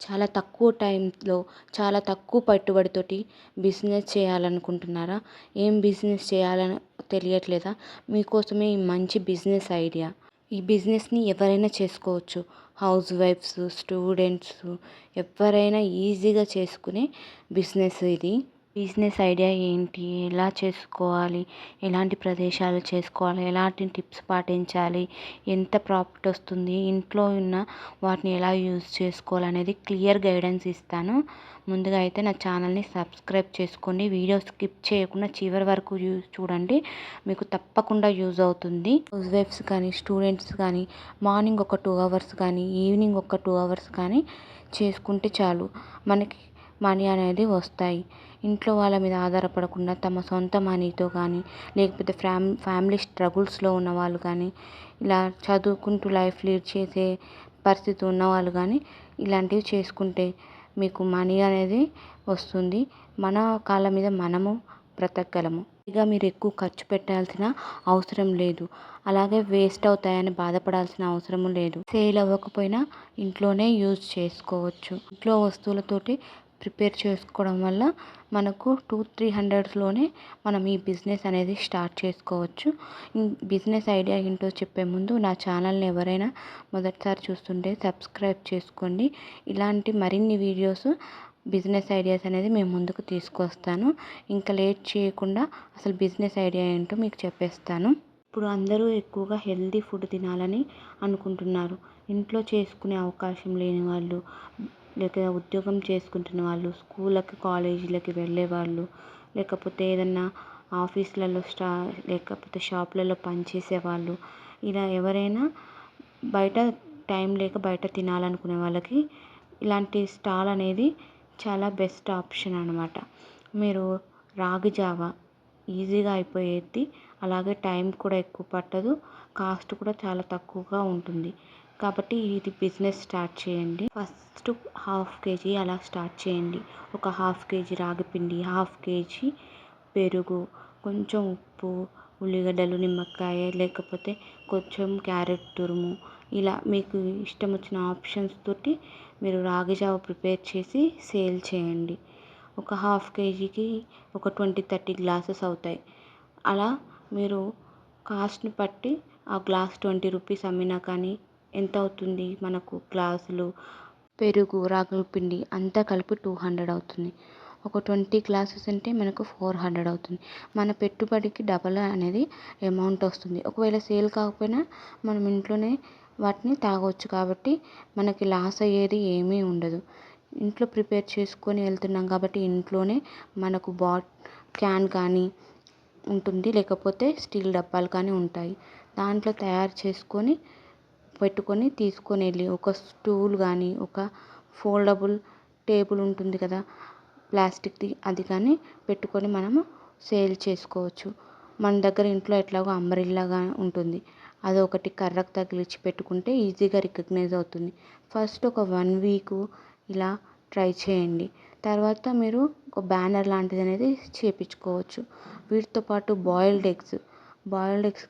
చాలా తక్కువ టైంలో చాలా తక్కువ పెట్టుబడితోటి బిజినెస్ చేయాలనుకుంటున్నారా? ఏం బిజినెస్ చేయాలని తెలియట్లేదా? మీకోసమే ఈ మంచి బిజినెస్ ఐడియా. ఈ బిజినెస్ని ఎవరైనా చేసుకోవచ్చు. హౌస్ వైఫ్స్, స్టూడెంట్స్ ఎవరైనా ఈజీగా చేసుకునే బిజినెస్ ఇది. బిజినెస్ ఐడియా ఏంటి, ఎలా చేసుకోవాలి, ఎలాంటి ప్రదేశాలు చేసుకోవాలి, ఎలాంటి టిప్స్ పాటించాలి, ఎంత ప్రాఫిట్ వస్తుంది, ఇంట్లో ఉన్న వాటిని ఎలా యూజ్ చేసుకోవాలి అనేది క్లియర్ గైడెన్స్ ఇస్తాను. ముందుగా అయితే నా ఛానల్ని సబ్స్క్రైబ్ చేసుకోండి. వీడియో స్కిప్ చేయకుండా చివరి వరకు చూడండి, మీకు తప్పకుండా యూజ్ అవుతుంది. హౌస్ వైఫ్స్ కానీ స్టూడెంట్స్ కానీ మార్నింగ్ ఒక 2 అవర్స్ కానీ ఈవినింగ్ ఒక 2 అవర్స్ కానీ చేసుకుంటే చాలు, మనకి మనీ అనేది వస్తాయి. ఇంట్లో వాళ్ళ మీద ఆధారపడకుండా తమ సొంత మనీతో కానీ, లేకపోతే ఫ్యామిలీ స్ట్రగుల్స్లో ఉన్న వాళ్ళు కానీ, ఇలా చదువుకుంటూ లైఫ్ లీడ్ చేసే పరిస్థితి ఉన్నవాళ్ళు కానీ ఇలాంటివి చేసుకుంటే మీకు మనీ అనేది వస్తుంది. మన కాళ్ళ మీద మనము బ్రతకగలము. ఇక మీరు ఎక్కువ ఖర్చు పెట్టాల్సిన అవసరం లేదు. అలాగే వేస్ట్ అవుతాయని బాధపడాల్సిన అవసరము లేదు. సేల్ అవ్వకపోయినా ఇంట్లోనే యూజ్ చేసుకోవచ్చు. ఇంట్లో వస్తువులతోటి ప్రిపేర్ చేసుకోవడం వల్ల మనకు 200-300లోనే మనం ఈ బిజినెస్ అనేది స్టార్ట్ చేసుకోవచ్చు. బిజినెస్ ఐడియా ఏంటో చెప్పే ముందు నా ఛానల్ని ఎవరైనా మొదటిసారి చూస్తుంటే సబ్స్క్రైబ్ చేసుకోండి. ఇలాంటి మరిన్ని వీడియోస్ బిజినెస్ ఐడియాస్ అనేది మేము ముందుకు తీసుకొస్తాను. ఇంకా లేట్ చేయకుండా అసలు బిజినెస్ ఐడియా ఏంటో మీకు చెప్పేస్తాను. ఇప్పుడు అందరూ ఎక్కువగా హెల్దీ ఫుడ్ తినాలని అనుకుంటున్నారు. ఇంట్లో చేసుకునే అవకాశం లేని వాళ్ళు, లేక ఉద్యోగం చేసుకుంటున్న వాళ్ళు, స్కూళ్ళకి కాలేజీలకి వెళ్ళే వాళ్ళు, లేకపోతే ఏదన్నా ఆఫీసులలో లేకపోతే షాపులలో పనిచేసే వాళ్ళు, ఇలా ఎవరైనా బయట టైం లేక బయట తినాలనుకునే వాళ్ళకి ఇలాంటి స్టాల్ అనేది చాలా బెస్ట్ ఆప్షన్ అనమాట. మీరు రాగి జావా ఈజీగా అయిపోయేది, అలాగే టైం కూడా ఎక్కువ పట్టదు, కాస్ట్ కూడా చాలా తక్కువగా ఉంటుంది. కాబట్టి ఇది బిజినెస్ స్టార్ట్ చేయండి. ఫస్ట్ 1/2 kg అలా స్టార్ట్ చేయండి. ఒక 1/2 kg రాగిపిండి, 1/2 kg పెరుగు, కొంచెం ఉప్పు, ఉల్లిగడ్డలు, నిమ్మకాయ, లేకపోతే కొంచెం క్యారెట్ తురుము, ఇలా మీకు ఇష్టం వచ్చిన ఆప్షన్స్ తోటి మీరు రాగి జావ ప్రిపేర్ చేసి సేల్ చేయండి. ఒక 1/2 kgకి ఒక 20-30 గ్లాసెస్ అవుతాయి. అలా మీరు కాస్ట్ని బట్టి ఆ గ్లాస్ 20 రూపీస్ అమ్మినా కానీ ఎంత అవుతుంది మనకు, గ్లాసులు పెరుగు రాగుల పిండి అంతా కలిపి 200 అవుతుంది. ఒక 20 గ్లాసెస్ అంటే మనకు 400 అవుతుంది. మన పెట్టుబడికి డబల్ అనేది అమౌంట్ వస్తుంది. ఒకవేళ సేల్ కాకపోయినా మనం ఇంట్లోనే వాటిని తాగొచ్చు. కాబట్టి మనకి లాస్ అయ్యేది ఏమీ ఉండదు. ఇంట్లో ప్రిపేర్ చేసుకొని వెళ్తున్నాం కాబట్టి ఇంట్లోనే మనకు క్యాన్ కానీ ఉంటుంది, లేకపోతే స్టీల్ డబ్బాలు కానీ ఉంటాయి. దాంట్లో తయారు చేసుకొని పెట్టుకొని తీసుకొని వెళ్ళి ఒక స్టూల్ కానీ, ఒక ఫోల్డబుల్ టేబుల్ ఉంటుంది కదా ప్లాస్టిక్ది, అది కానీ పెట్టుకొని మనము సేల్ చేసుకోవచ్చు. మన దగ్గర ఇంట్లో ఎట్లాగో అంబ్రెల్లాగా ఉంటుంది, అదొకటి కర్రకు తగిలించి పెట్టుకుంటే ఈజీగా రికగ్నైజ్ అవుతుంది. ఫస్ట్ ఒక 1 వీక్ ఇలా ట్రై చేయండి. తర్వాత మీరు ఒక బ్యానర్ లాంటిది అనేది చేపించుకోవచ్చు. వీటితో పాటు బాయిల్డ్ ఎగ్స్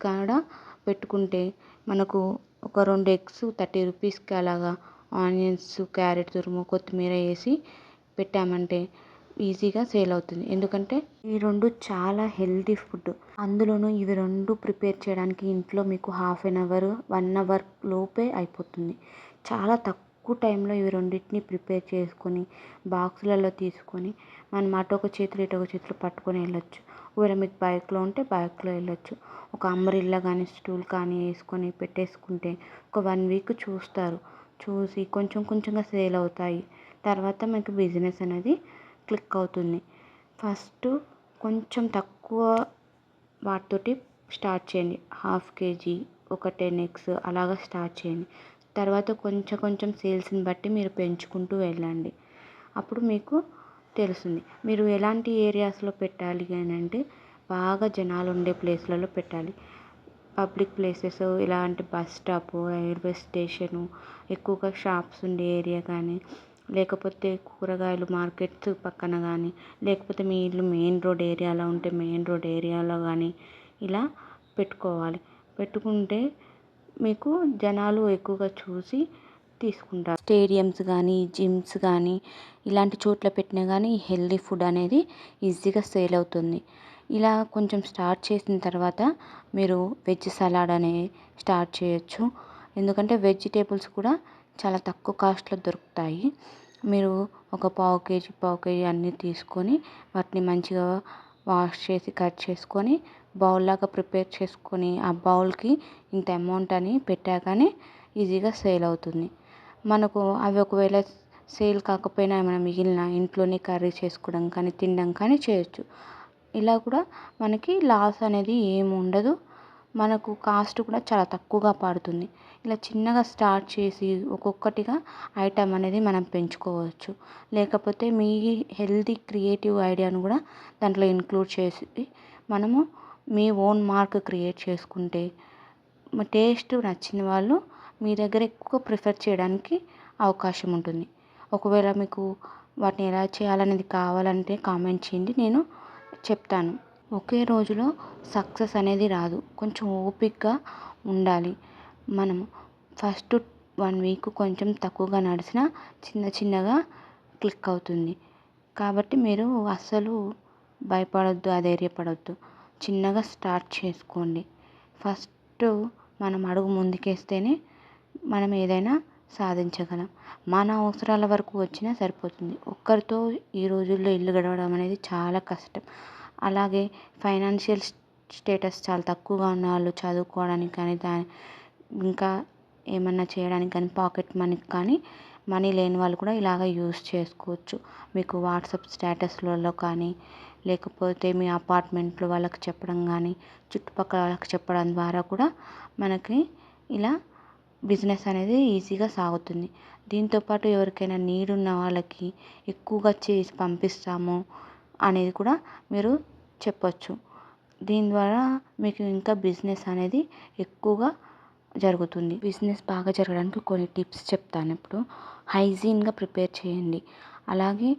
కూడా పెట్టుకుంటే మనకు ఒక 2 ఎగ్స్ 30 రూపీస్కి అలాగా ఆనియన్స్, క్యారెట్ తురుము, కొత్తిమీర వేసి పెట్టామంటే ఈజీగా సేల్ అవుతుంది. ఎందుకంటే ఈ 2 చాలా హెల్తీ ఫుడ్. అందులోనూ ఇవి 2 ప్రిపేర్ చేయడానికి ఇంట్లో మీకు 1/2 అవర్ 1 అవర్ లోపే అయిపోతుంది. చాలా తక్కువ టైంలో ఇవి రెండింటిని ప్రిపేర్ చేసుకొని బాక్సులలో తీసుకొని మనం అటొక చేతులు ఇటొక చేతులు పట్టుకొని వెళ్ళొచ్చు. ఒకవేళ మీకు బైక్లో ఉంటే బైక్లో వెళ్ళొచ్చు. ఒక అంబ్రెల్లా కానీ స్టూల్ కానీ వేసుకొని పెట్టేసుకుంటే ఒక 1 వీక్ చూసి కొంచెం కొంచెంగా సేల్ అవుతాయి. తర్వాత మీకు బిజినెస్ అనేది క్లిక్ అవుతుంది. ఫస్ట్ కొంచెం తక్కువ వాటితోటి స్టార్ట్ చేయండి. 1/2 kg, ఒక 10 eggs అలాగా స్టార్ట్ చేయండి. తర్వాత కొంచెం కొంచెం సేల్స్ని బట్టి మీరు పెంచుకుంటూ వెళ్ళండి. అప్పుడు మీకు తెలుస్తుంది మీరు ఎలాంటి ఏరియాస్లో పెట్టాలి అని. అంటే బాగా జనాలు ఉండే ప్లేస్లలో పెట్టాలి. పబ్లిక్ ప్లేసెస్, ఇలాంటి బస్ స్టాప్, రైల్వే స్టేషను, ఎక్కువగా షాప్స్ ఉండే ఏరియా కానీ, లేకపోతే కూరగాయలు మార్కెట్స్ పక్కన కానీ, లేకపోతే మీ ఇల్లు మెయిన్ రోడ్ ఏరియాలో ఉంటే మెయిన్ రోడ్ ఏరియాలో కానీ ఇలా పెట్టుకోవాలి. పెట్టుకుంటే మీకు జనాలు ఎక్కువగా చూసి తీసుకుంటారు. స్టేడియంస్ కానీ, జిమ్స్ కానీ ఇలాంటి చోట్ల పెట్టినా కానీ హెల్దీ ఫుడ్ అనేది ఈజీగా సేల్ అవుతుంది. ఇలా కొంచెం స్టార్ట్ చేసిన తర్వాత మీరు వెజ్ సలాడ్ అనేది స్టార్ట్ చేయొచ్చు. ఎందుకంటే వెజిటేబుల్స్ కూడా చాలా తక్కువ కాస్ట్లో దొరుకుతాయి. మీరు ఒక పావు కేజీ అన్నీ తీసుకొని వాటిని మంచిగా వాష్ చేసి కట్ చేసుకొని బౌల్ లాగా ప్రిపేర్ చేసుకొని ఆ బౌల్కి ఇంత అమౌంట్ అని పెట్టాకనే ఈజీగా సేల్ అవుతుంది. మనకు అవి ఒకవేళ సేల్ కాకపోయినా ఏమైనా మిగిలిన ఇంట్లోనే కర్రీ చేసుకోవడం కానీ తినడం కానీ చేయొచ్చు. ఇలా కూడా మనకి లాస్ అనేది ఏమి ఉండదు. మనకు కాస్ట్ కూడా చాలా తక్కువగా పడుతుంది. ఇలా చిన్నగా స్టార్ట్ చేసి ఒక్కొక్కటిగా ఐటమ్ అనేది మనం పెంచుకోవచ్చు. లేకపోతే మీ హెల్తీ క్రియేటివ్ ఐడియాను కూడా దాంట్లో ఇంక్లూడ్ చేసి మనము మీ ఓన్ మార్క్ క్రియేట్ చేసుకుంటే టేస్ట్ నచ్చిన వాళ్ళు మీ దగ్గర ఎక్కువ ప్రిఫర్ చేయడానికి అవకాశం ఉంటుంది. ఒకవేళ మీకు వాటిని ఎలా చేయాలనేది కావాలంటే కామెంట్ చేయండి, నేను చెప్తాను. ఒకే రోజులో సక్సెస్ అనేది రాదు. కొంచెం ఓపికగా ఉండాలి. మనం ఫస్ట్ 1 వీక్ కొంచెం తక్కువగా నడిచినా చిన్న చిన్నగా క్లిక్ అవుతుంది. కాబట్టి మీరు అస్సలు భయపడొద్దు, అధైర్యపడొద్దు. చిన్నగా స్టార్ట్ చేసుకోండి. ఫస్ట్ మనం అడుగు ముందుకేస్తేనే మనం ఏదైనా సాధించగలం. మన అవసరాల వరకు వచ్చినా సరిపోతుంది. ఒక్కరితో ఈ రోజుల్లో ఇల్లు గడవడం అనేది చాలా కష్టం. అలాగే ఫైనాన్షియల్ స్టేటస్ చాలా తక్కువగా ఉన్న వాళ్ళు చదువుకోవడానికి కానీ ఇంకా ఏమన్నా చేయడానికి కానీ పాకెట్ మనీకి కానీ మనీ లేని వాళ్ళు కూడా ఇలాగ యూస్ చేసుకోవచ్చు. మీకు వాట్సాప్ స్టేటస్లలో కానీ లేకపోతే మీ అపార్ట్మెంట్లో వాళ్ళకి చెప్పడం కానీ చుట్టుపక్కల వాళ్ళకి చెప్పడం ద్వారా కూడా మనకి ఇలా బిజినెస్ అనేది ఈజీగా సాగుతుంది. దీంతోపాటు ఎవరికైనా నీడ్ ఉన్న వాళ్ళకి ఎక్కువగా చేసి పంపిస్తాము అనేది కూడా మీరు చెప్పొచ్చు. దీని ద్వారా మీకు ఇంకా బిజినెస్ అనేది ఎక్కువగా జరుగుతుంది. బిజినెస్ బాగా జరగడానికి కొన్ని టిప్స్ చెప్తాను ఇప్పుడు. హైజీన్గా ప్రిపేర్ చేయండి. అలాగే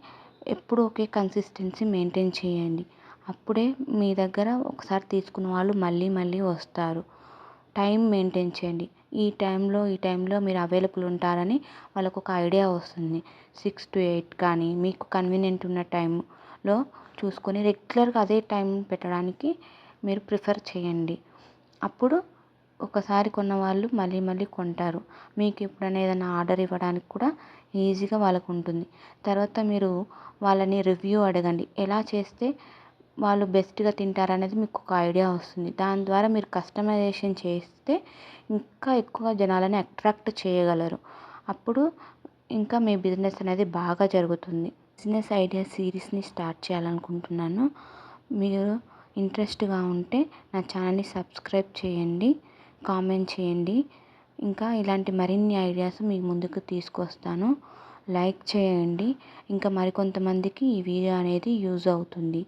ఎప్పుడు ఒకే కన్సిస్టెన్సీ మెయింటైన్ చేయండి. అప్పుడే మీ దగ్గర ఒకసారి తీసుకున్న వాళ్ళు మళ్ళీ మళ్ళీ వస్తారు. టైం మెయింటైన్ చేయండి. ఈ టైంలో మీరు అవైలబుల్ ఉంటారని వాళ్ళకు ఒక ఐడియా వస్తుంది. 6 to 8 కానీ మీకు కన్వీనియంట్ ఉన్న టైంలో చూసుకొని రెగ్యులర్గా అదే టైం పెట్టడానికి మీరు ప్రిఫర్ చేయండి. అప్పుడు ఒకసారి కొన్న వాళ్ళు మళ్ళీ మళ్ళీ కొంటారు. మీకు ఎప్పుడైనా ఏదైనా ఆర్డర్ ఇవ్వడానికి కూడా ఈజీగా వాళ్ళకు ఉంటుంది. తర్వాత మీరు వాళ్ళని రివ్యూ అడగండి. ఎలా చేస్తే వాళ్ళు బెస్ట్గా తింటారనేది మీకు ఒక ఐడియా వస్తుంది. దాని ద్వారా మీరు కస్టమైజేషన్ చేస్తే ఇంకా ఎక్కువ జనాలని అట్రాక్ట్ చేయగలరు. అప్పుడు ఇంకా మీ బిజినెస్ అనేది బాగా జరుగుతుంది. బిజినెస్ ఐడియా సిరీస్ని స్టార్ట్ చేయాలనుకుంటున్నాను. మీరు ఇంట్రెస్ట్గా ఉంటే నా ఛానల్ని సబ్స్క్రైబ్ చేయండి, కామెంట్ చేయండి. ఇంకా ఇలాంటి మరిన్ని ఐడియాస్ మీ ముందుకు తీసుకొస్తాను. లైక్ చేయండి. ఇంకా మరికొంతమందికి ఈ వీడియో అనేది యూజ్ అవుతుంది.